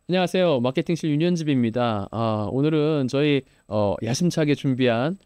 안녕하세요. 마케팅실 윤현집입니다. 오늘은 저희 야심차게 준비한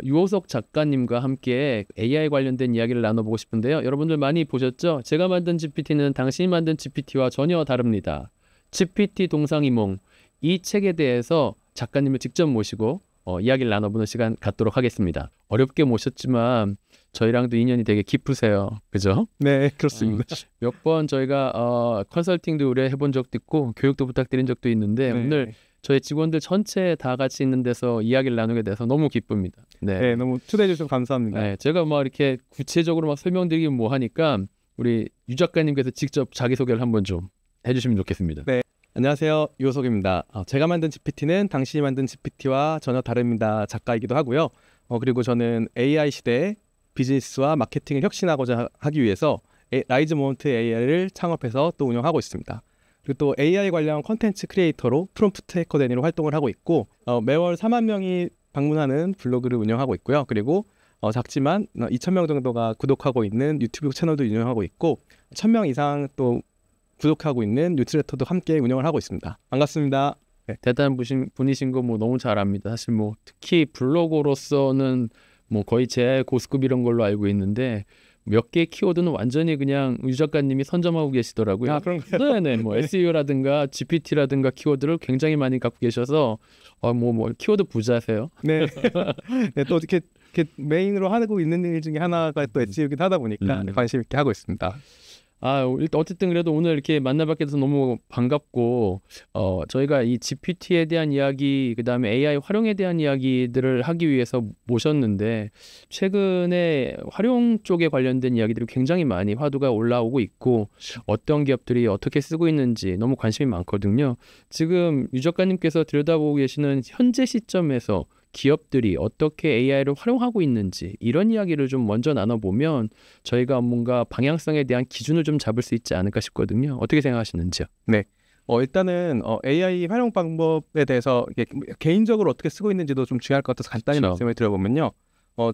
유호석 작가님과 함께 AI 관련된 이야기를 나눠보고 싶은데요. 여러분들 많이 보셨죠? 제가 만든 GPT는 당신이 만든 GPT와 전혀 다릅니다. GPT 동상이몽 이 책에 대해서 작가님을 직접 모시고 이야기를 나눠보는 시간 갖도록 하겠습니다. 어렵게 모셨지만 저희랑도 인연이 되게 깊으세요. 그죠? 네, 그렇습니다. 몇 번 저희가 컨설팅도 의뢰해본 적도 있고 교육도 부탁드린 적도 있는데 네. 오늘 저희 직원들 전체 다 같이 있는 데서 이야기를 나누게 돼서 너무 기쁩니다. 네, 너무 초대해 주셔서 감사합니다. 네, 제가 막 이렇게 구체적으로 막 설명드리긴 뭐 하니까 우리 유 작가님께서 직접 자기소개를 한번 좀 해주시면 좋겠습니다. 네, 안녕하세요. 유호석입니다. 제가 만든 GPT는 당신이 만든 GPT와 전혀 다릅니다. 작가이기도 하고요. 그리고 저는 AI 시대에 비즈니스와 마케팅을 혁신하고자 하기 위해서 라이즈 모먼트 AI를 창업해서 또 운영하고 있습니다. 그리고 또 AI 관련 컨텐츠 크리에이터로 프롬프트 해커데니로 활동을 하고 있고 매월 4만 명이 방문하는 블로그를 운영하고 있고요. 그리고 작지만 2,000명 정도가 구독하고 있는 유튜브 채널도 운영하고 있고 1,000명 이상 또 구독하고 있는 뉴스레터도 함께 운영을 하고 있습니다. 반갑습니다. 네, 대단한 분이신 거 뭐 너무 잘 압니다. 사실 뭐 특히 블로거로서는 뭐 거의 제 고스급 이런 걸로 알고 있는데 몇 개의 키워드는 완전히 그냥 유 작가님이 선점하고 계시더라고요. 그런가요? 네네, 뭐 네. SEO라든가 GPT라든가 키워드를 굉장히 많이 갖고 계셔서 뭐 키워드 부자세요. 네. 네, 또 이렇게 메인으로 하고 있는 일 중에 하나가 또 SEO이기도 하다 보니까 관심 있게 하고 있습니다. 일단 어쨌든 그래도 오늘 이렇게 만나뵙게 돼서 너무 반갑고 저희가 이 GPT에 대한 이야기 그다음에 AI 활용에 대한 이야기들을 하기 위해서 모셨는데 최근에 활용 쪽에 관련된 이야기들이 굉장히 많이 화두가 올라오고 있고 어떤 기업들이 어떻게 쓰고 있는지 너무 관심이 많거든요. 지금 유 작가님께서 들여다보고 계시는 현재 시점에서 기업들이 어떻게 AI를 활용하고 있는지 이런 이야기를 좀 먼저 나눠보면 저희가 뭔가 방향성에 대한 기준을 좀 잡을 수 있지 않을까 싶거든요. 어떻게 생각하시는지요? 네. 일단은 AI 활용 방법에 대해서 개인적으로 어떻게 쓰고 있는지도 좀 중요할 것 같아서 간단히 그렇죠. 말씀을 드려보면요.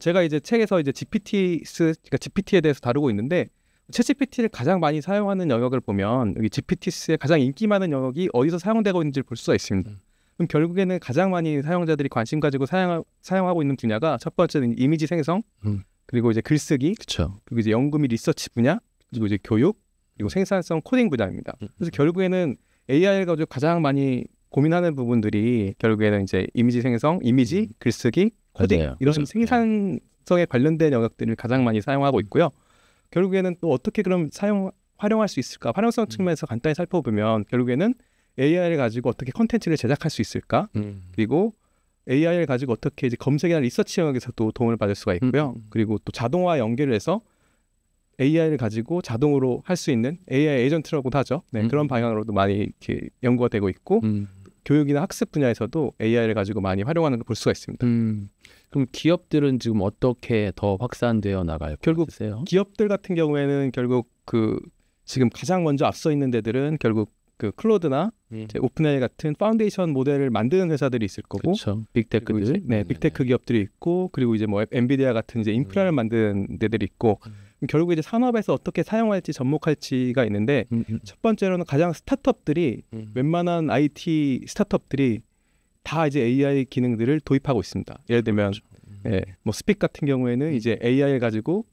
제가 이제 책에서 이제 그러니까 GPT에 대해서 다루고 있는데 챗GPT를 가장 많이 사용하는 영역을 보면 여기 GPT스의 가장 인기 많은 영역이 어디서 사용되고 있는지를 볼 수가 있습니다. 그럼 결국에는 가장 많이 사용자들이 관심 가지고 사용하고 있는 분야가 첫 번째는 이미지 생성, 그리고 이제 글쓰기, 그렇죠. 그리고 이제 연구 및 리서치 분야, 그리고 이제 교육, 그리고 생산성 코딩 분야입니다. 그래서 결국에는 AI를 가지고 가장 많이 고민하는 부분들이 결국에는 이제 이미지 생성, 이미지, 글쓰기, 코딩 맞아요. 이런 그렇죠. 생산성에 관련된 영역들을 가장 많이 사용하고 있고요. 결국에는 또 어떻게 그럼 활용할 수 있을까? 활용성 측면에서 간단히 살펴보면 결국에는 AI를 가지고 어떻게 컨텐츠를 제작할 수 있을까? 그리고 AI를 가지고 어떻게 이제 검색이나 리서치 영역에서도 도움을 받을 수가 있고요. 그리고 또 자동화 연결을 해서 AI를 가지고 자동으로 할 수 있는 AI 에이전트라고도 하죠. 네, 그런 방향으로도 많이 이렇게 연구가 되고 있고 교육이나 학습 분야에서도 AI를 가지고 많이 활용하는 걸 볼 수가 있습니다. 그럼 기업들은 지금 어떻게 더 확산되어 나갈 것 같으세요? 기업들 같은 경우에는 결국 지금 가장 먼저 앞서 있는 데들은 결국 클로드나 이제 오픈AI 같은 파운데이션 모델을 만드는 회사들이 있을 거고, 그렇죠. 빅테크들. 빅테크 기업들이 있고, 그리고 이제 뭐 엔비디아 같은 이제 인프라를 만드는 데들이 있고, 결국 이제 산업에서 어떻게 사용할지 접목할지가 있는데, 첫 번째로는 가장 스타트업들이 웬만한 IT 스타트업들이 다 이제 AI 기능들을 도입하고 있습니다. 예를 들면 뭐 스픽 같은 경우에는 이제 AI를 가지고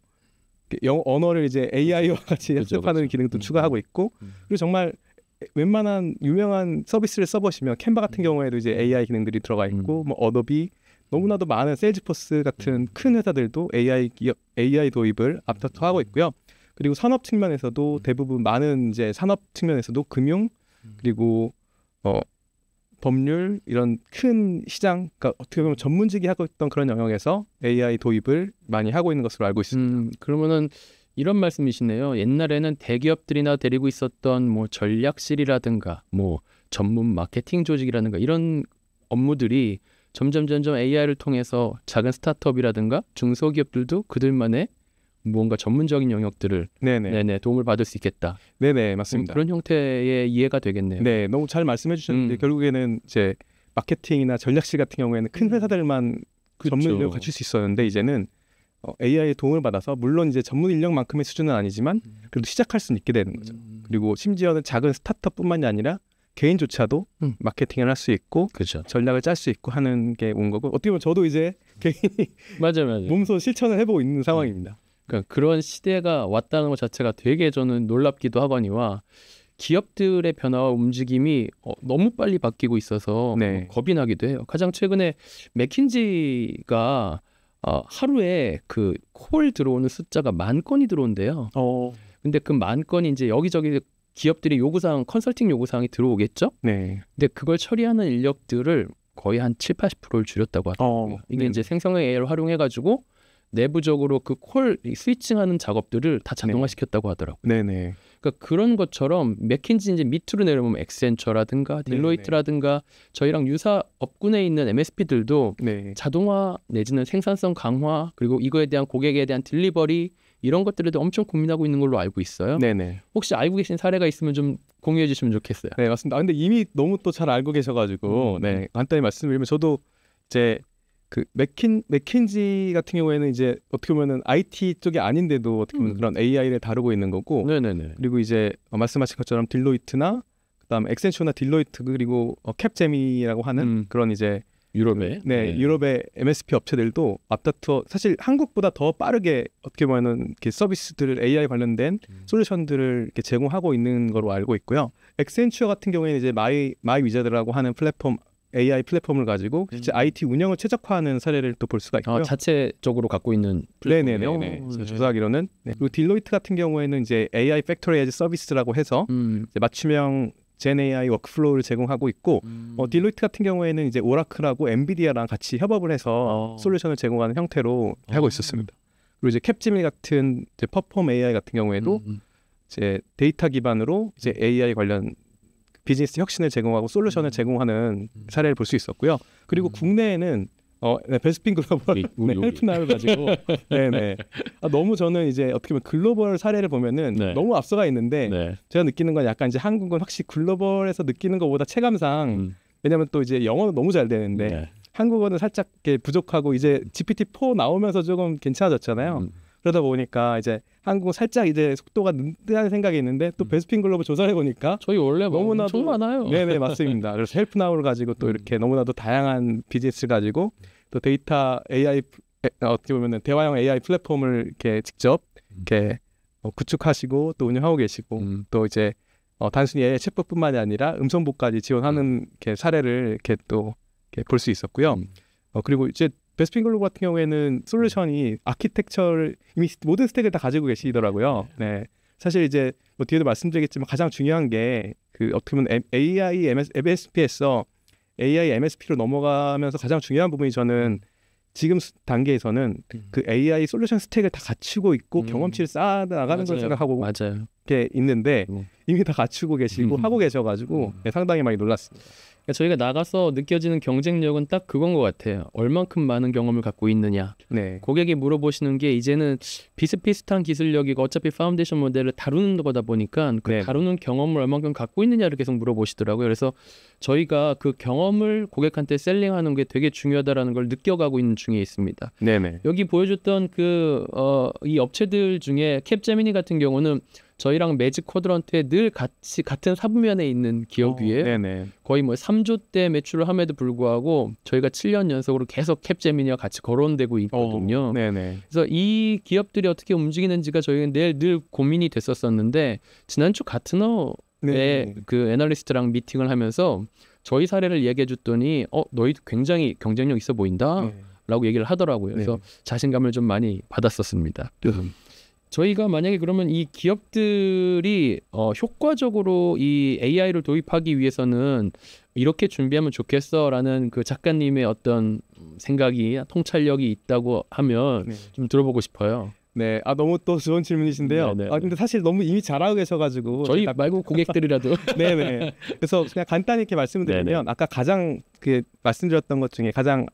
영어 언어를 이제 AI와 같이 학습하는 기능도 추가하고 있고, 그리고 정말 웬만한 유명한 서비스를 써보시면 캔바 같은 경우에도 이제 AI 기능들이 들어가 있고, 뭐 어도비, 너무나도 많은 세일즈포스 같은 큰 회사들도 AI 도입을 앞서서 하고 있고요. 그리고 산업 측면에서도 대부분 많은 이제 산업 측면에서도 금융 그리고 법률 이런 큰 시장, 그러니까 어떻게 보면 전문직이 하고 있던 그런 영역에서 AI 도입을 많이 하고 있는 것으로 알고 있습니다. 그러면은 이런 말씀이시네요. 옛날에는 대기업들이나 데리고 있었던 뭐 전략실이라든가 뭐 전문 마케팅 조직이라든가 이런 업무들이 점점 AI를 통해서 작은 스타트업이라든가 중소기업들도 그들만의 뭔가 전문적인 영역들을 도움을 받을 수 있겠다. 네네, 맞습니다. 그런 형태의 이해가 되겠네요. 네, 너무 잘 말씀해 주셨는데 결국에는 이제 마케팅이나 전략실 같은 경우에는 큰 회사들만 전문 인력을 갖출 수 있었는데 이제는 AI의 도움을 받아서 물론 이제 전문 인력만큼의 수준은 아니지만 그래도 시작할 수는 있게 되는 거죠. 그리고 심지어는 작은 스타트업뿐만이 아니라 개인조차도 마케팅을 할 수 있고 그렇죠. 전략을 짤 수 있고 하는 게 온 거고 어떻게 보면 저도 이제 개인이 맞아요. 몸소 실천을 해보고 있는 상황입니다. 그러니까 그런 시대가 왔다는 것 자체가 되게 저는 놀랍기도 하거니와 기업들의 변화와 움직임이 너무 빨리 바뀌고 있어서 네. 겁이 나기도 해요. 가장 최근에 맥킨지가 하루에 그 콜 들어오는 숫자가 10,000건이 들어온대요. 근데 그 10,000건이 이제 여기저기 기업들이 요구사항, 컨설팅 요구사항이 들어오겠죠? 네. 근데 그걸 처리하는 인력들을 거의 한 70-80%를 줄였다고 하더라고요. 이게 네. 이제 생성형 AI를 활용해가지고 내부적으로 그 콜 스위칭하는 작업들을 다 자동화시켰다고 하더라고요. 네네. 그러니까 그런 것처럼 맥킨지 이제 밑으로 내려보면 엑센처라든가 딜로이트라든가 저희랑 유사 업군에 있는 MSP들도 네. 자동화 내지는 생산성 강화 그리고 이거에 대한 고객에 대한 딜리버리 이런 것들에도 엄청 고민하고 있는 걸로 알고 있어요. 네네. 혹시 알고 계신 사례가 있으면 좀 공유해 주시면 좋겠어요. 네, 맞습니다. 근데 이미 너무 또 잘 알고 계셔가지고 네, 간단히 말씀드리면 저도 이제 그 맥킨지 같은 경우에는 이제 어떻게 보면은 IT 쪽이 아닌데도 어떻게 보면 그런 AI를 다루고 있는 거고, 네네네. 그리고 이제 말씀하신 것처럼 딜로이트나 그다음 엑센처나 딜로이트 그리고 캡제미라고 하는 그런 이제 유럽에 유럽의 MSP 업체들도 앞다투어 사실 한국보다 더 빠르게 어떻게 보면은 이렇게 서비스들을 AI 관련된 솔루션들을 이렇게 제공하고 있는 거로 알고 있고요. 엑센처 같은 경우에는 이제 마이 위자드라고 하는 플랫폼 AI 플랫폼을 가지고 실제 IT 운영을 최적화하는 사례를 또 볼 수가 있고요. 자체적으로 갖고 있는 플랫폼이요. 네네네. 조사하기로는 그리고 딜로이트 같은 경우에는 이제 AI 팩토리 에즈 서비스라고 해서 이제 맞춤형 젠 AI 워크플로우를 제공하고 있고 딜로이트 같은 경우에는 이제 오라클하고 엔비디아랑 같이 협업을 해서 솔루션을 제공하는 형태로 하고 있었습니다. 그리고 이제 캡지밀 같은 이제 퍼폼 AI 같은 경우에도 이제 데이터 기반으로 이제 AI 관련 비즈니스 혁신을 제공하고 솔루션을 제공하는 사례를 볼 수 있었고요. 그리고 국내에는 베스핀 글로벌 헬프나를 가지고 네네. 너무 저는 이제 어떻게 보면 글로벌 사례를 보면은 너무 앞서가 있는데 제가 느끼는 건 약간 이제 한국은 확실히 글로벌에서 느끼는 것보다 체감상 왜냐면 또 이제 영어는 너무 잘 되는데 한국어는 살짝 이렇게 부족하고 이제 GPT-4 나오면서 조금 괜찮아졌잖아요. 그러다 보니까 이제 한국은 살짝 이제 속도가 는다는 생각이 있는데 또 베스핀 글로벌 조사해 보니까 저희 원래 너무나도 엄청 많아요. 네네 맞습니다. 그래서 헬프나우를 가지고 또 이렇게 너무나도 다양한 비즈니스를 가지고 또 데이터 AI 어떻게 보면은 대화형 AI 플랫폼을 이렇게 직접 이렇게 구축하시고 또 운영하고 계시고 또 이제 단순히 AI 챗봇뿐만이 아니라 음성보까지 지원하는 이렇게 사례를 이렇게 또 볼 수 있었고요. 그리고 이제 베스핀 글로벌 같은 경우에는 솔루션이 아키텍처를 이미 모든 스택을 다 가지고 계시더라고요. 네. 사실 이제 뭐 뒤에도 말씀드리겠지만 가장 중요한 게 그 어떻게 보면 AI MSP에서 AI MSP로 넘어가면서 가장 중요한 부분이 저는 지금 단계에서는 그 AI 솔루션 스택을 다 갖추고 있고 경험치를 쌓아 나가는 걸 생각하고 이렇게 있는데 이미 다 갖추고 계시고 하고 계셔가지고 상당히 많이 놀랐습니다. 그러니까 저희가 나가서 느껴지는 경쟁력은 딱 그건 것 같아요. 얼만큼 많은 경험을 갖고 있느냐. 고객이 물어보시는 게 이제는 비슷비슷한 기술력이고 어차피 파운데이션 모델을 다루는 거다 보니까 그 다루는 경험을 얼만큼 갖고 있느냐를 계속 물어보시더라고요. 그래서 저희가 그 경험을 고객한테 셀링하는 게 되게 중요하다라는 걸 느껴가고 있는 중에 있습니다. 여기 보여줬던 이 업체들 중에 캡제미니 같은 경우는 저희랑 매직 쿼드런트에 늘 같은 사분면에 있는 기업이에요. 거의 뭐 3조대 매출을 함에도 불구하고 저희가 7년 연속으로 계속 캡제미니와 같이 거론되고 있거든요. 그래서 이 기업들이 어떻게 움직이는지가 저희가 늘 고민이 됐었는데 지난주 가트너의 그 애널리스트랑 미팅을 하면서 저희 사례를 얘기해 줬더니 너희도 굉장히 경쟁력 있어 보인다 라고 얘기를 하더라고요. 그래서 자신감을 좀 많이 받았었습니다. 저희가 만약에 그러면 이 기업들이 효과적으로 이 AI를 도입하기 위해서는 이렇게 준비하면 좋겠어라는 그 작가님의 어떤 생각이 통찰력이 있다고 하면 좀 들어보고 싶어요. 너무 또 좋은 질문이신데요. 근데 사실 너무 이미 잘하고 계셔가지고 저희 말고 고객들이라도 그래서 그냥 간단히 이렇게 말씀드리면 아까 가장 그 말씀드렸던 것 중에 가장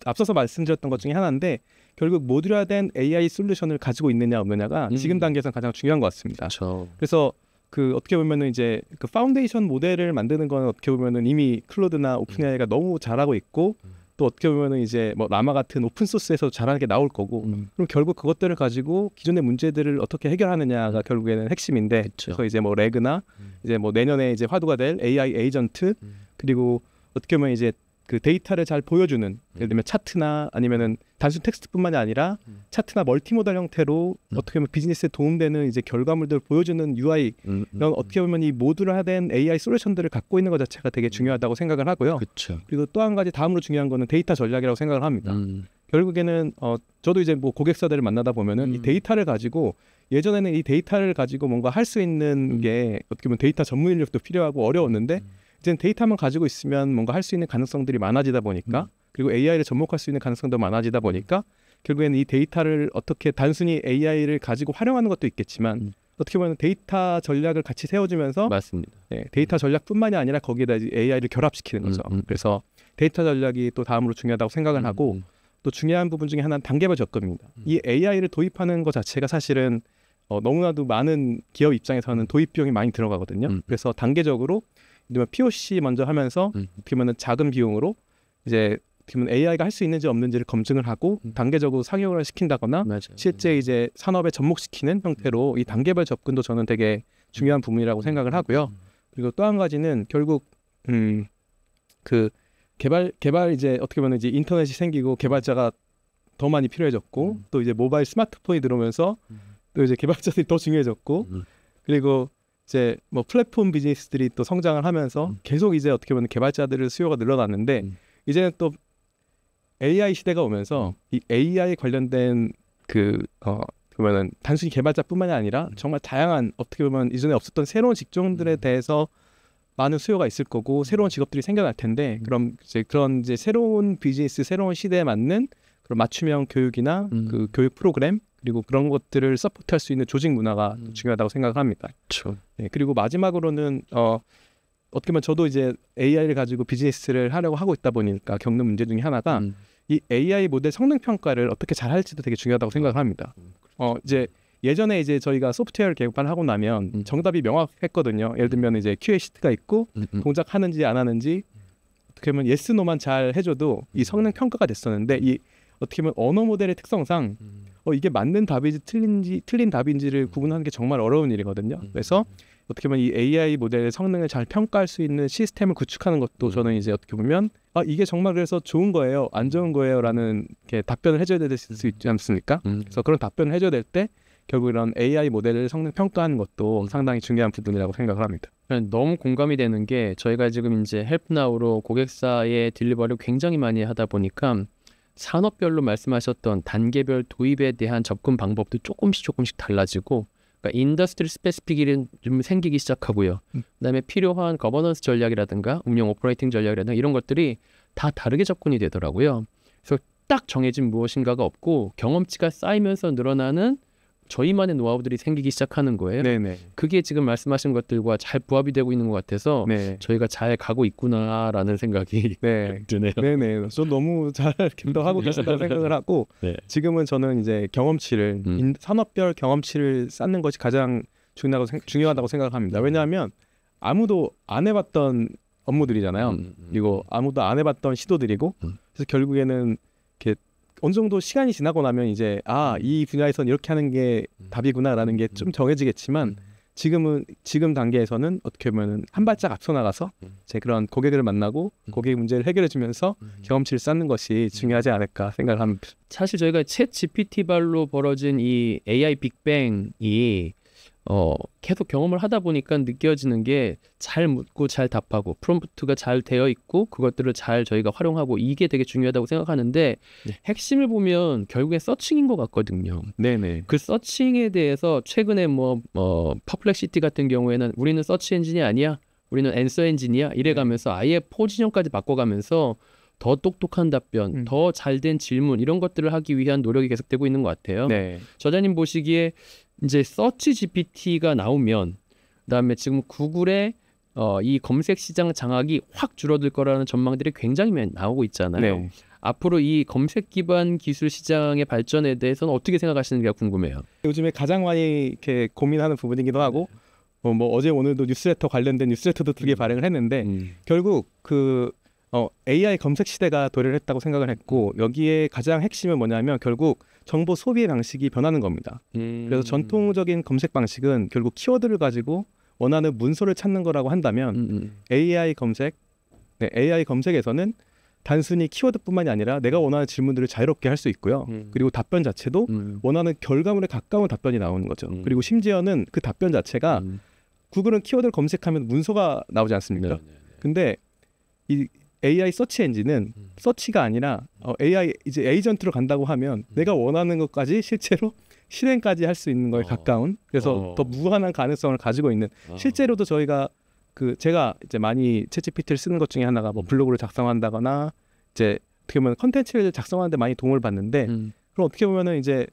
앞서서 말씀드렸던 것 중에 하나인데 결국 모듈화된 AI 솔루션을 가지고 있느냐 없느냐가 지금 단계에서는 가장 중요한 것 같습니다. 그래서 그 어떻게 보면은 이제 그 파운데이션 모델을 만드는 건 어떻게 보면은 이미 클로드나 오픈AI가 너무 잘하고 있고 또 어떻게 보면은 이제 뭐 라마 같은 오픈 소스에서 잘하게 나올 거고 그럼 결국 그것들을 가지고 기존의 문제들을 어떻게 해결하느냐가 결국에는 핵심인데 그래서 이제 뭐 레그나 이제 뭐 내년에 이제 화두가 될 AI 에이전트 그리고 어떻게 보면 이제 그 데이터를 잘 보여주는 예를 들면 차트나 아니면은 단순 텍스트뿐만이 아니라 차트나 멀티모달 형태로 어떻게 보면 비즈니스에 도움되는 이제 결과물들을 보여주는 UI 이런 어떻게 보면 이 모듈화된 AI 솔루션들을 갖고 있는 것 자체가 되게 중요하다고 생각을 하고요. 그쵸. 그리고 또 한 가지 다음으로 중요한 거는 데이터 전략이라고 생각을 합니다. 결국에는 저도 이제 뭐 고객사들을 만나다 보면은 이 데이터를 가지고 예전에는 이 데이터를 가지고 뭔가 할 수 있는 게 어떻게 보면 데이터 전문 인력도 필요하고 어려웠는데 이제는 데이터만 가지고 있으면 뭔가 할 수 있는 가능성들이 많아지다 보니까 그리고 AI를 접목할 수 있는 가능성도 많아지다 보니까 결국에는 이 데이터를 어떻게 단순히 AI를 가지고 활용하는 것도 있겠지만 어떻게 보면 데이터 전략을 같이 세워주면서 맞습니다. 네, 데이터 전략뿐만이 아니라 거기에다 AI를 결합시키는 거죠. 그래서 데이터 전략이 또 다음으로 중요하다고 생각을 하고 또 중요한 부분 중에 하나는 단계별 접근입니다. 이 AI를 도입하는 것 자체가 사실은 너무나도 많은 기업 입장에서는 도입 비용이 많이 들어가거든요. 그래서 단계적으로 POC 먼저 하면서 어떻게 보면 작은 비용으로 이제 어떻게 보면 AI가 할 수 있는지 없는지를 검증을 하고 단계적으로 상용화를 시킨다거나 실제 이제 산업에 접목시키는 형태로 이 단계별 접근도 저는 되게 중요한 부분이라고 생각을 하고요. 그리고 또 한 가지는 결국 그 개발 이제 어떻게 보면 이제 인터넷이 생기고 개발자가 더 많이 필요해졌고 또 이제 모바일 스마트폰이 들어오면서 또 이제 개발자들이 더 중요해졌고 그리고 이제 뭐 플랫폼 비즈니스들이 또 성장을 하면서 계속 이제 어떻게 보면 개발자들의 수요가 늘어났는데 이제는 또 AI 시대가 오면서 이 AI 관련된 보면은 단순히 개발자뿐만이 아니라 정말 다양한 어떻게 보면 이전에 없었던 새로운 직종들에 대해서 많은 수요가 있을 거고 새로운 직업들이 생겨날 텐데 그럼 이제 그런 이제 새로운 비즈니스 새로운 시대에 맞는 그런 맞춤형 교육이나 그 교육 프로그램 그리고 그런 것들을 서포트할 수 있는 조직 문화가 중요하다고 생각을 합니다. 그렇죠. 네, 그리고 마지막으로는 어떻게 보면 저도 이제 AI를 가지고 비즈니스를 하려고 하고 있다 보니까 겪는 문제 중에 하나가 이 AI 모델 성능 평가를 어떻게 잘 할지도 되게 중요하다고 생각을 합니다. 이제 예전에 이제 저희가 소프트웨어를 개발을 하고 나면 정답이 명확했거든요. 예를 들면 이제 QA 시트가 있고 동작하는지 안 하는지 어떻게 보면 yes, no만 잘 해줘도 이 성능 평가가 됐었는데 이 어떻게 보면 언어 모델의 특성상 이게 맞는 답인지 틀린 답인지를 구분하는 게 정말 어려운 일이거든요. 그래서 어떻게 보면 이 AI 모델의 성능을 잘 평가할 수 있는 시스템을 구축하는 것도 저는 이제 어떻게 보면 이게 정말 그래서 좋은 거예요, 안 좋은 거예요라는 이렇게 답변을 해줘야 될 수 있지 않습니까? 그래서 그런 답변을 해줘야 될 때 결국 이런 AI 모델을 성능 평가하는 것도 상당히 중요한 부분이라고 생각을 합니다. 너무 공감이 되는 게 저희가 지금 이제 헬프나우로 고객사의 딜리버리를 굉장히 많이 하다 보니까 산업별로 말씀하셨던 단계별 도입에 대한 접근 방법도 조금씩 달라지고 그러니까 인더스트리 스페시픽이 좀 생기기 시작하고요. 그다음에 필요한 거버넌스 전략이라든가 운영 오퍼레이팅 전략이라든가 이런 것들이 다 다르게 접근이 되더라고요. 그래서 딱 정해진 무엇인가가 없고 경험치가 쌓이면서 늘어나는 저희만의 노하우들이 생기기 시작하는 거예요. 네네. 그게 지금 말씀하신 것들과 잘 부합이 되고 있는 것 같아서 네. 저희가 잘 가고 있구나라는 생각이 드네요. 네네. 저 너무 잘 감당하고 계신다고 생각을 하고 네. 지금은 저는 이제 경험치를 산업별 경험치를 쌓는 것이 가장 중요하다고 생각을 합니다. 왜냐하면 아무도 안 해봤던 업무들이잖아요. 그리고 아무도 안 해봤던 시도들이고 그래서 결국에는 이렇게 어느 정도 시간이 지나고 나면 이제 이 분야에선 이렇게 하는 게 답이구나라는 게 좀 정해지겠지만 지금 단계에서는 어떻게 보면 한 발짝 앞서 나가서 제 그런 고객을 만나고 고객 문제를 해결해 주면서 경험치를 쌓는 것이 중요하지 않을까 생각을 합니다. 사실 저희가 챗 GPT 발로 벌어진 이 AI 빅뱅이 계속 경험을 하다 보니까 느껴지는 게 잘 묻고 잘 답하고 프롬프트가 잘 되어 있고 그것들을 잘 저희가 활용하고 이게 되게 중요하다고 생각하는데 핵심을 보면 결국엔 서칭인 것 같거든요. 네네. 그 서칭에 대해서 최근에 퍼플렉시티 같은 경우에는 우리는 서치 엔진이 아니야, 우리는 앤서 엔진이야 이래가면서 아예 포지션까지 바꿔가면서 더 똑똑한 답변, 더 잘된 질문 이런 것들을 하기 위한 노력이 계속되고 있는 것 같아요. 네. 저자님 보시기에 이제 서치 GPT가 나오면 그다음에 지금 구글의 이 검색 시장 장악이 확 줄어들 거라는 전망들이 굉장히 나오고 있잖아요. 네. 앞으로 이 검색 기반 기술 시장의 발전에 대해서는 어떻게 생각하시는지가 궁금해요. 요즘에 가장 많이 이렇게 고민하는 부분이기도 하고 어제 오늘도 뉴스레터 관련된 뉴스레터도 2개 발행을 했는데 결국 AI 검색 시대가 도래를 했다고 생각을 했고 여기에 가장 핵심은 뭐냐면 결국 정보 소비의 방식이 변하는 겁니다. 그래서 전통적인 검색 방식은 결국 키워드를 가지고 원하는 문서를 찾는 거라고 한다면 AI 검색, 네, AI 검색에서는 단순히 키워드뿐만이 아니라 내가 원하는 질문들을 자유롭게 할 수 있고요. 그리고 답변 자체도 원하는 결과물에 가까운 답변이 나오는 거죠. 그리고 심지어는 그 답변 자체가 구글은 키워드를 검색하면 문서가 나오지 않습니까? 근데 이 AI 서치 엔진은 서치가 아니라 AI 이제 에이전트로 간다고 하면 내가 원하는 것까지 실제로 실행까지 할 수 있는 거에 가까운, 그래서 더 무한한 가능성을 가지고 있는, 실제로도 저희가 제가 이제 많이 챗GPT를 쓰는 것 중에 하나가 뭐 블로그를 작성한다거나 이제 어떻게 보면 컨텐츠를 작성하는데 많이 도움을 받는데 그럼 어떻게 보면은 이제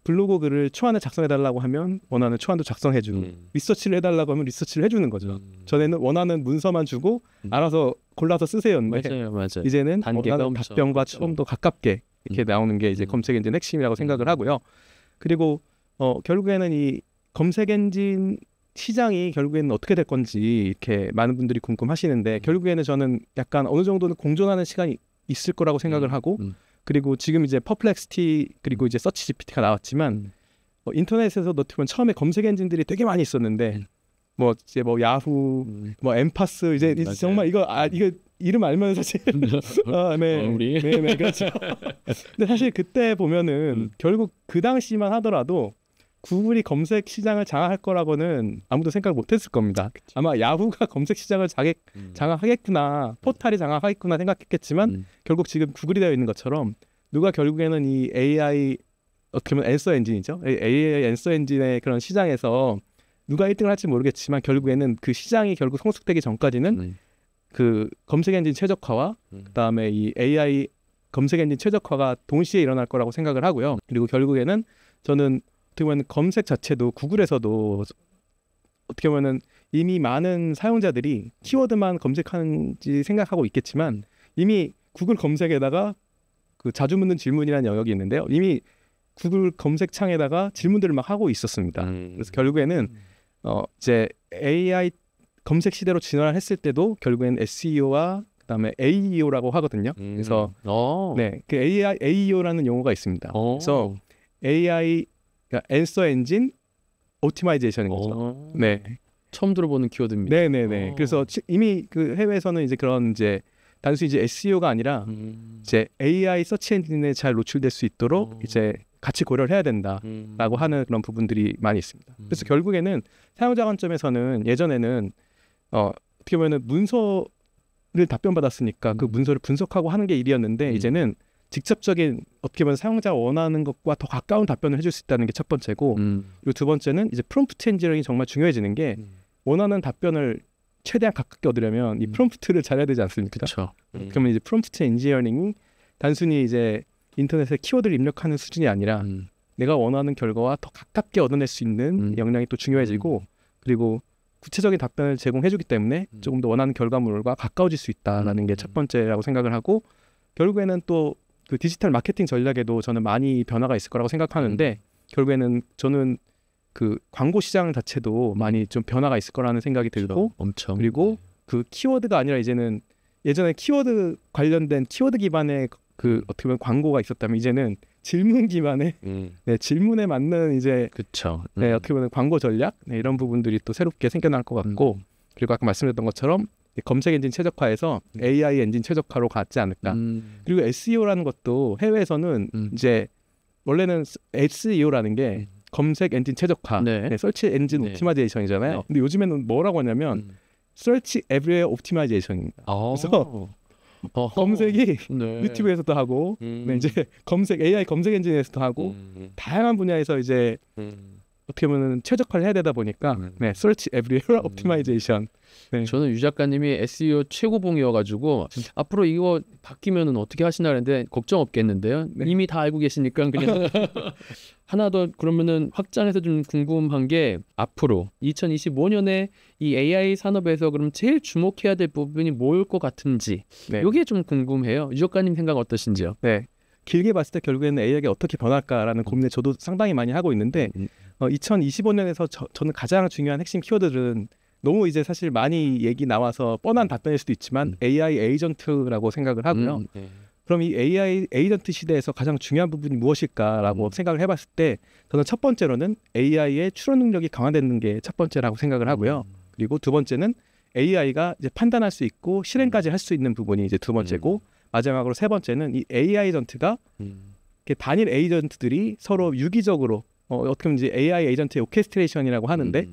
블로그 글을 초안을 작성해달라고 하면 원하는 초안도 작성해주고 리서치를 해달라고 하면 리서치를 해주는 거죠. 전에는 원하는 문서만 주고 알아서 골라서 쓰세요였는데 맞아요. 이제는 원하는 엄청, 답변과 그렇죠. 좀 더 가깝게 이렇게 나오는 게 이제 검색 엔진 핵심이라고 생각을 하고요. 그리고 결국에는 이 검색 엔진 시장이 결국에는 어떻게 될 건지 이렇게 많은 분들이 궁금하시는데 결국에는 저는 약간 어느 정도는 공존하는 시간이 있을 거라고 생각을 하고 그리고 지금 이제 퍼플렉시티 그리고 이제 서치 GPT가 나왔지만 인터넷에서 어떻게 보면 처음에 검색 엔진들이 되게 많이 있었는데 뭐 이제 뭐 야후, 뭐 엠파스 이제 정말 이거 이름 알면 사실 네 그렇죠. 근데 사실 그때 보면은 결국 그 당시만 하더라도 구글이 검색 시장을 장악할 거라고는 아무도 생각을 못했을 겁니다. 아마 야후가 검색 시장을 장악하겠구나, 포탈이 장악하겠구나 생각했겠지만 결국 지금 구글이 되어 있는 것처럼 누가 결국에는 이 AI 어떻게 보면 앤서 엔진이죠. AI 앤서 엔진의 그런 시장에서 누가 1등을 할지 모르겠지만 결국에는 그 시장이 결국 성숙되기 전까지는 그 검색 엔진 최적화와 그다음에 이 AI 검색 엔진 최적화가 동시에 일어날 거라고 생각을 하고요. 그리고 결국에는 저는 어떻게 보면 검색 자체도 구글에서도 어떻게 보면은 이미 많은 사용자들이 키워드만 검색하는지 생각하고 있겠지만 이미 구글 검색에다가 그 자주 묻는 질문이라는 영역이 있는데요. 이미 구글 검색창에다가 질문들을 막 하고 있었습니다. 그래서 결국에는 이제 AI 검색 시대로 진화를 했을 때도 결국엔 SEO와 그다음에 AEO라고 하거든요. 그래서 네, 그 AEO라는 용어가 있습니다. 그래서 AI 그러니까 앤서 엔진 오티마이제이션인 거죠. 네, 처음 들어보는 키워드입니다. 네네네. 그래서 이미 그 해외에서는 이제 그런 이제 단순히 이제 SEO가 아니라 이제 AI 서치 엔진에 잘 노출될 수 있도록 이제 같이 고려를 해야 된다라고 하는 그런 부분들이 많이 있습니다. 그래서 결국에는 사용자 관점에서는 예전에는 어떻게 보면은 문서를 답변받았으니까 그 문서를 분석하고 하는 게 일이었는데 이제는 직접적인 어떻게 보면 사용자가 원하는 것과 더 가까운 답변을 해줄 수 있다는 게 첫 번째고 그리고 두 번째는 이제 프롬프트 엔지니어링이 정말 중요해지는 게 원하는 답변을 최대한 가깝게 얻으려면 이 프롬프트를 잘해야 되지 않습니까? 그렇죠. 그러면 이제 프롬프트 엔지니어링이 단순히 이제 인터넷에 키워드를 입력하는 수준이 아니라 내가 원하는 결과와 더 가깝게 얻어낼 수 있는 역량이 또 중요해지고 그리고 구체적인 답변을 제공해주기 때문에 조금 더 원하는 결과물과 가까워질 수 있다라는 게 첫 번째라고 생각을 하고 결국에는 또 그 디지털 마케팅 전략에도 저는 많이 변화가 있을 거라고 생각하는데 결국에는 저는 그 광고 시장 자체도 많이 좀 변화가 있을 거라는 생각이 들고 엄청. 그리고 그 키워드가 아니라 이제는 예전에 키워드 관련된 키워드 기반의 그 어떻게 보면 광고가 있었다면 이제는 질문 기반의 네, 질문에 맞는 이제 그렇죠. 네, 어떻게 보면 광고 전략 네, 이런 부분들이 또 새롭게 생겨날 것 같고 그리고 아까 말씀드렸던 것처럼 검색 엔진 최적화에서 AI 엔진 최적화로 갔지 않을까. 그리고 SEO라는 것도 해외에서는 이제 원래는 SEO라는 게 검색 엔진 최적화, 네, 서치 엔진 옵티마이제이션이잖아요. 근데 요즘에는 뭐라고 하냐면 Search Everywhere Optimization입니다. 그래서 검색이 유튜브에서도 하고 네, 이제 검색 AI 검색 엔진에서도 하고 다양한 분야에서 이제 어떻게 보면 최적화를 해야 되다 보니까 네, Search Everywhere Optimization. 네. 저는 유 작가님이 SEO 최고봉이어가지고 앞으로 이거 바뀌면은 어떻게 하시나 했는데 걱정 없겠는데요. 네. 이미 다 알고 계시니까 그냥 하나 더 그러면은 확장해서 좀 궁금한 게 앞으로 2025년에 이 AI 산업에서 그럼 제일 주목해야 될 부분이 뭘 것 같은지 네. 이게 좀 궁금해요. 유 작가님 생각 어떠신지요? 네. 길게 봤을 때 결국에는 AI가 어떻게 변할까라는 고민을 저도 상당히 많이 하고 있는데 2025년에서 저는 가장 중요한 핵심 키워드들은 너무 이제 사실 많이 얘기 나와서 뻔한 답변일 수도 있지만 AI 에이전트라고 생각을 하고요. 그럼 이 AI 에이전트 시대에서 가장 중요한 부분이 무엇일까라고 생각을 해봤을 때 저는 첫 번째로는 AI의 추론 능력이 강화되는 게 첫 번째라고 생각을 하고요. 그리고 두 번째는 AI가 이제 판단할 수 있고 실행까지 할 수 있는 부분이 이제 두 번째고 마지막으로 세 번째는 이 AI 에이전트가 단일 에이전트들이 서로 유기적으로 어떻게 보면 이제 AI 에이전트의 오케스트레이션이라고 하는데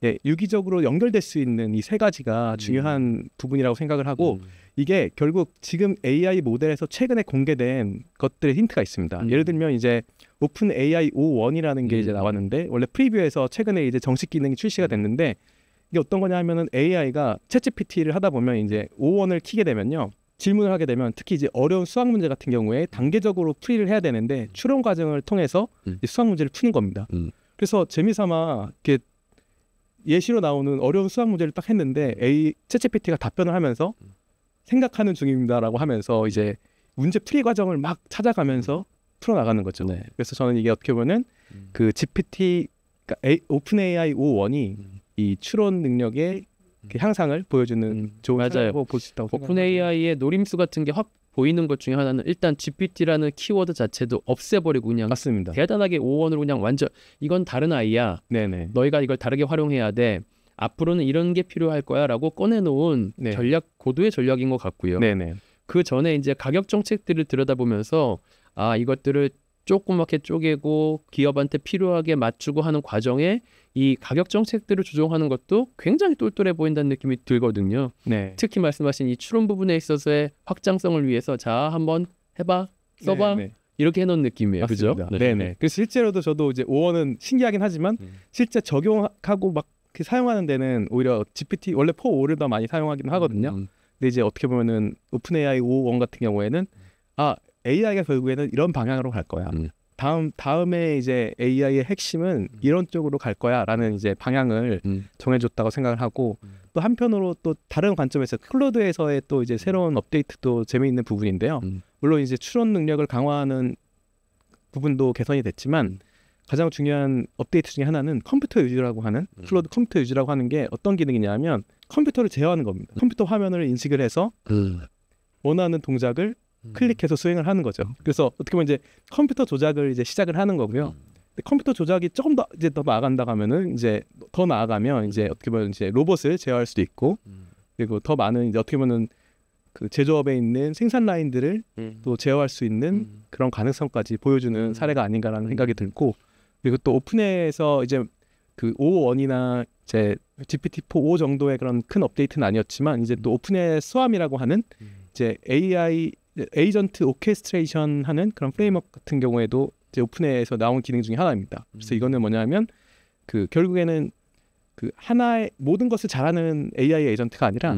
예, 유기적으로 연결될 수 있는 이 세 가지가 중요한 부분이라고 생각을 하고 이게 결국 지금 AI 모델에서 최근에 공개된 것들의 힌트가 있습니다. 예를 들면 이제 오픈 AI O1이라는 게 이제 나왔는데 원래 프리뷰에서 최근에 이제 정식 기능이 출시가 됐는데 이게 어떤 거냐 하면은 AI가 챗GPT를 하다 보면 이제 O1을 키게 되면요. 질문을 하게 되면 특히 이제 어려운 수학 문제 같은 경우에 단계적으로 풀이를 해야 되는데 추론 과정을 통해서 수학 문제를 푸는 겁니다. 그래서 재미삼아 이렇게 예시로 나오는 어려운 수학 문제를 딱 했는데 챗GPT가 답변을 하면서 생각하는 중입니다라고 하면서 이제 문제 풀이 과정을 막 찾아가면서 풀어나가는 거죠. 네. 그래서 저는 이게 어떻게 보면 그 GPT, 그러니까 오픈 AI O1이 이 추론 능력의 그 향상을 보여주는 좋은 사례라고 볼 수 있다고 생각합니다. 오픈 AI의 노림수 같은 게 확 보이는 것 중에 하나는 일단 GPT라는 키워드 자체도 없애버리고 그냥 맞습니다. 대단하게 O1으로 그냥 완전 이건 다른 아이야. 네네. 너희가 이걸 다르게 활용해야 돼. 앞으로는 이런 게 필요할 거야라고 꺼내놓은 네. 전략 고도의 전략인 것 같고요. 네네. 그 전에 이제 가격 정책들을 들여다보면서 아 이것들을 조그맣게 쪼개고 기업한테 필요하게 맞추고 하는 과정에 이 가격 정책들을 조정하는 것도 굉장히 똘똘해 보인다는 느낌이 들거든요. 네. 특히 말씀하신 이 추론 부분에 있어서의 확장성을 위해서 자 한번 해봐 써봐 네네. 이렇게 해놓은 느낌이에요. 그죠? 맞습니다. 네네. 그래서 실제로도 저도 이제 O1은 신기하긴 하지만 실제 적용하고 막 사용하는 데는 오히려 GPT 원래 4.5를 더 많이 사용하긴 하거든요. 근데 이제 어떻게 보면은 오픈 AI O1 같은 경우에는 AI가 결국에는 이런 방향으로 갈 거야. 다음에 이제 AI의 핵심은 이런 쪽으로 갈 거야라는 이제 방향을 정해줬다고 생각을 하고 또 한편으로 또 다른 관점에서 클로드에서의 또 이제 새로운 업데이트도 재미있는 부분인데요. 물론 이제 추론 능력을 강화하는 부분도 개선이 됐지만 가장 중요한 업데이트 중에 하나는 컴퓨터 유지라고 하는 클로드 컴퓨터 유지라고 하는 게 어떤 기능이냐면 컴퓨터를 제어하는 겁니다. 컴퓨터 화면을 인식을 해서 원하는 동작을 클릭해서 수행을 하는 거죠. 그래서 어떻게 보면 이제 컴퓨터 조작을 이제 시작을 하는 거고요. 근데 컴퓨터 조작이 조금 더 이제 더 나아간다 하면은 이제 더 나아가면 이제 어떻게 보면 이제 로봇을 제어할 수도 있고 그리고 더 많은 이제 어떻게 보면 그 제조업에 있는 생산 라인들을 또 제어할 수 있는 그런 가능성까지 보여주는 사례가 아닌가라는 생각이 들고 그리고 또 오픈에서 이제 그 O1이나 이제 GPT-4 정도의 그런 큰 업데이트는 아니었지만 이제 또 오픈의 스왑이라고 하는 이제 AI 에이전트 오케스트레이션 하는 그런 프레임워크 같은 경우에도 이제 오픈에서 나온 기능 중에 하나입니다. 그래서 이거는 뭐냐면 그 결국에는 그 하나의 모든 것을 잘하는 AI 에이전트가 아니라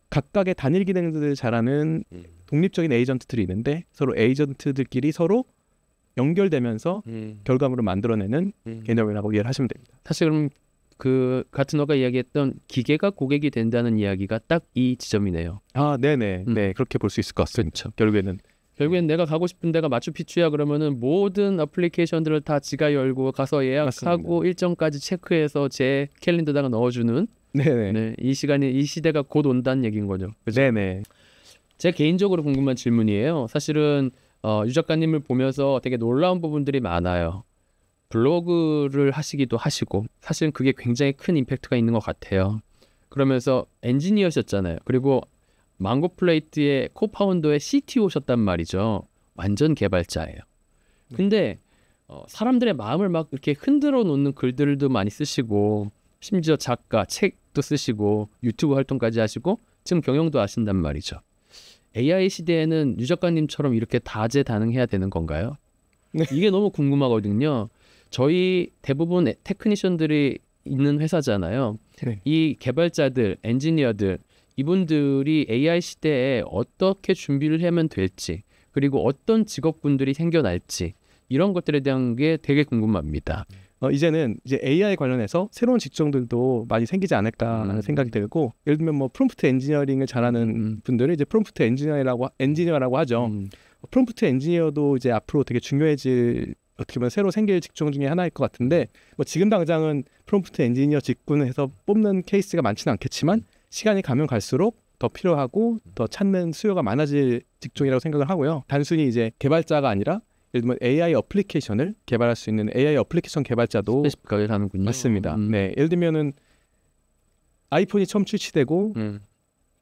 각각의 단일 기능들을 잘하는 독립적인 에이전트들이 있는데 서로 에이전트들끼리 서로 연결되면서 결과물을 만들어내는 개념이라고 이해를 하시면 됩니다. 사실 그럼 그 같은 너가 이야기했던 기계가 고객이 된다는 이야기가 딱 이 지점이네요. 네네. 네, 그렇게 볼 수 있을 것 같습니다. 그렇죠. 결국엔 내가 가고 싶은 데가 마추픽추야 그러면은 모든 어플리케이션들을 다 지가 열고 가서 예약하고 맞습니다. 일정까지 체크해서 제 캘린더다가 넣어주는 네네. 네, 이 시대가 곧 온다는 얘기인 거죠. 그렇죠? 네네. 제 개인적으로 궁금한 질문이에요. 사실은 유 작가님을 보면서 되게 놀라운 부분들이 많아요. 블로그를 하시기도 하시고 사실은 그게 굉장히 큰 임팩트가 있는 것 같아요. 그러면서 엔지니어셨잖아요. 그리고 망고플레이트의 코파운더의 CTO셨단 말이죠. 완전 개발자예요. 근데 사람들의 마음을 막 이렇게 흔들어 놓는 글들도 많이 쓰시고 심지어 작가, 책도 쓰시고 유튜브 활동까지 하시고 지금 경영도 하신단 말이죠. AI 시대에는 유 작가님처럼 이렇게 다재다능해야 되는 건가요? 네. 이게 너무 궁금하거든요. 저희 대부분 테크니션들이 있는 회사잖아요. 네. 이 개발자들, 엔지니어들 이분들이 AI 시대에 어떻게 준비를 하면 될지 그리고 어떤 직업군들이 생겨날지 이런 것들에 대한 게 되게 궁금합니다. 이제는 이제 AI 관련해서 새로운 직종들도 많이 생기지 않을까라는 생각이 들고 예를 들면 뭐 프롬프트 엔지니어링을 잘하는 분들을 이제 프롬프트 엔지니어라고 하죠. 프롬프트 엔지니어도 이제 앞으로 되게 중요해질 어떻게 보면 새로 생길 직종 중에 하나일 것 같은데 뭐 지금 당장은 프롬프트 엔지니어 직군에서 뽑는 케이스가 많지는 않겠지만 시간이 가면 갈수록 더 필요하고 더 찾는 수요가 많아질 직종이라고 생각을 하고요. 단순히 이제 개발자가 아니라 예를 들면 AI 어플리케이션을 개발할 수 있는 AI 어플리케이션 개발자도 스페시픽하게 하는군요. 맞습니다. 네, 예를 들면은 아이폰이 처음 출시되고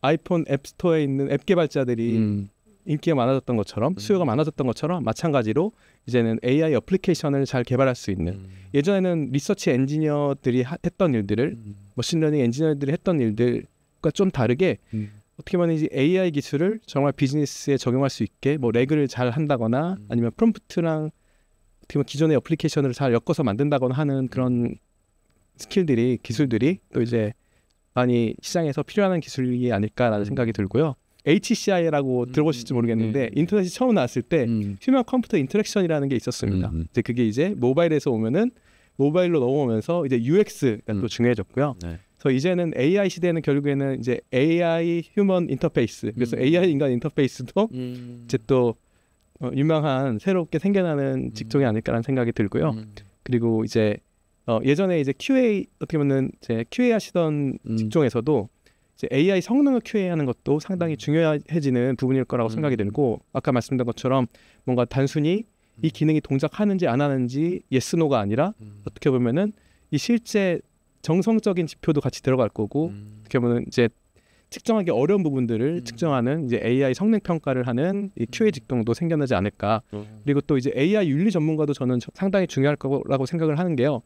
아이폰 앱스토어에 있는 앱 개발자들이 인기가 많아졌던 것처럼 수요가 많아졌던 것처럼 마찬가지로 이제는 AI 어플리케이션을 잘 개발할 수 있는 예전에는 리서치 엔지니어들이 했던 일들을 머신러닝 엔지니어들이 했던 일들과 좀 다르게 어떻게 보면 이제 AI 기술을 정말 비즈니스에 적용할 수 있게 뭐 레그를 잘 한다거나 아니면 프롬프트랑 어떻게 보면 기존의 어플리케이션을 잘 엮어서 만든다거나 하는 그런 스킬들이 기술들이 또 이제 많이 시장에서 필요한 기술이 아닐까라는 생각이 들고요. HCI라고 들어보실지 모르겠는데 인터넷이 처음 나왔을 때 휴먼 컴퓨터 인터랙션이라는 게 있었습니다. 이제 그게 이제 모바일에서 오면은 모바일로 넘어오면서 이제 UX가 또 중요해졌고요. 네. 그래서 이제는 AI 시대는 결국에는 이제 AI 휴먼 인터페이스 그래서 AI 인간 인터페이스도 이제 또 유명한 새롭게 생겨나는 직종이 아닐까라는 생각이 들고요. 그리고 이제 예전에 이제 QA 어떻게 보면 이제 QA 하시던 직종에서도 이제 AI 성능을 QA하는 것도 상당히 중요해지는 부분일 거라고 생각이 들고 아까 말씀드린 것처럼 뭔가 단순히 이 기능이 동작하는지 안 하는지 yes, no가 아니라 어떻게 보면은 이 실제 정성적인 지표도 같이 들어갈 거고 어떻게 보면 이제 측정하기 어려운 부분들을 측정하는 이제 AI 성능 평가를 하는 이 QA 직종도 생겨나지 않을까. 그리고 또 이제 AI 윤리 전문가도 저는 상당히 중요할 거라고 생각을 하는 게요.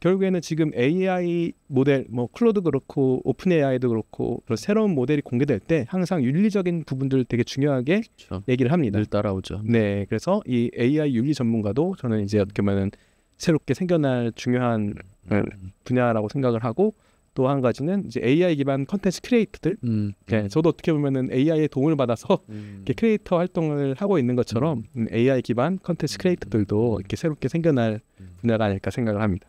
결국에는 지금 AI 모델, 뭐 클로드 그렇고 오픈 AI도 그렇고 그런 새로운 모델이 공개될 때 항상 윤리적인 부분들을 되게 중요하게 그렇죠. 얘기를 합니다. 늘 따라오죠. 네, 그래서 이 AI 윤리 전문가도 저는 이제 어떻게 보면 새롭게 생겨날 중요한 분야라고 생각을 하고 또 한 가지는 이제 AI 기반 컨텐츠 크리에이터들. 네, 저도 어떻게 보면은 AI의 도움을 받아서 이렇게 크리에이터 활동을 하고 있는 것처럼 AI 기반 컨텐츠 크리에이터들도 이렇게 새롭게 생겨날 분야가 아닐까 생각을 합니다.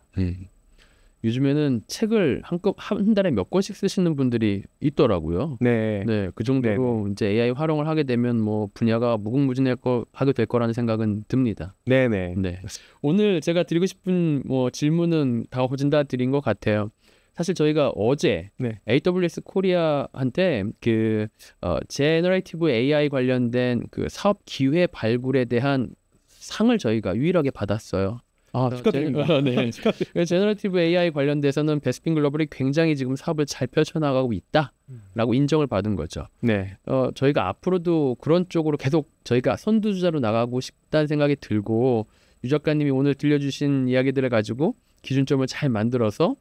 요즘에는 책을 한 달에 몇 권씩 쓰시는 분들이 있더라고요. 네, 네, 그 정도로 이제 AI 활용을 하게 되면 뭐 분야가 무궁무진하게 될 거라는 생각은 듭니다. 네네. 네, 오늘 제가 드리고 싶은 뭐 질문은 다 거진 다 드린 것 같아요. 사실 저희가 어제 네. AWS 코리아한테 그 제너레이티브 AI 관련된 그 사업 기회 발굴에 대한 상을 저희가 유일하게 받았어요. 축하드립니다. 네. 제너레이티브 AI 관련돼서는 베스핀 글로벌이 굉장히 지금 사업을 잘 펼쳐나가고 있다라고 인정을 받은 거죠. 네. 저희가 앞으로도 그런 쪽으로 계속 저희가 선두주자로 나가고 싶다는 생각이 들고 유 작가님이 오늘 들려주신 이야기들을 가지고 기준점을 잘 만들어서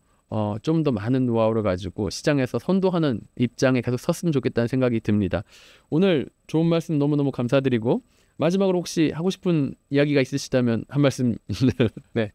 좀 더 많은 노하우를 가지고 시장에서 선도하는 입장에 계속 섰으면 좋겠다는 생각이 듭니다. 오늘 좋은 말씀 너무너무 감사드리고 마지막으로 혹시 하고 싶은 이야기가 있으시다면 한 말씀. 네.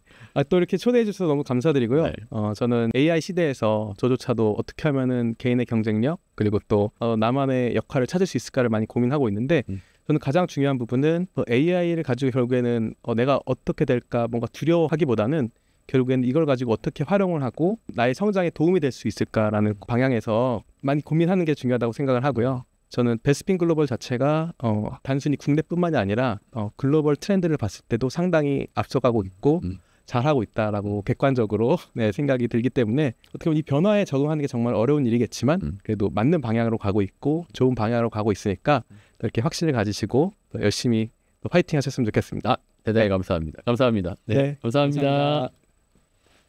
또 이렇게 초대해 주셔서 너무 감사드리고요. 네. 저는 AI 시대에서 저조차도 어떻게 하면은 개인의 경쟁력 그리고 또 나만의 역할을 찾을 수 있을까를 많이 고민하고 있는데 저는 가장 중요한 부분은 AI를 가지고 결국에는 내가 어떻게 될까 뭔가 두려워하기보다는 결국에는 이걸 가지고 어떻게 활용을 하고 나의 성장에 도움이 될 수 있을까라는 방향에서 많이 고민하는 게 중요하다고 생각을 하고요. 저는 베스핀 글로벌 자체가 단순히 국내뿐만이 아니라 글로벌 트렌드를 봤을 때도 상당히 앞서가고 있고 잘하고 있다라고 객관적으로 생각이 들기 때문에 어떻게 보면 이 변화에 적응하는 게 정말 어려운 일이겠지만 그래도 맞는 방향으로 가고 있고 좋은 방향으로 가고 있으니까 이렇게 확신을 가지시고 열심히 파이팅 하셨으면 좋겠습니다. 대단히 감사합니다. 감사합니다. 네. 감사합니다.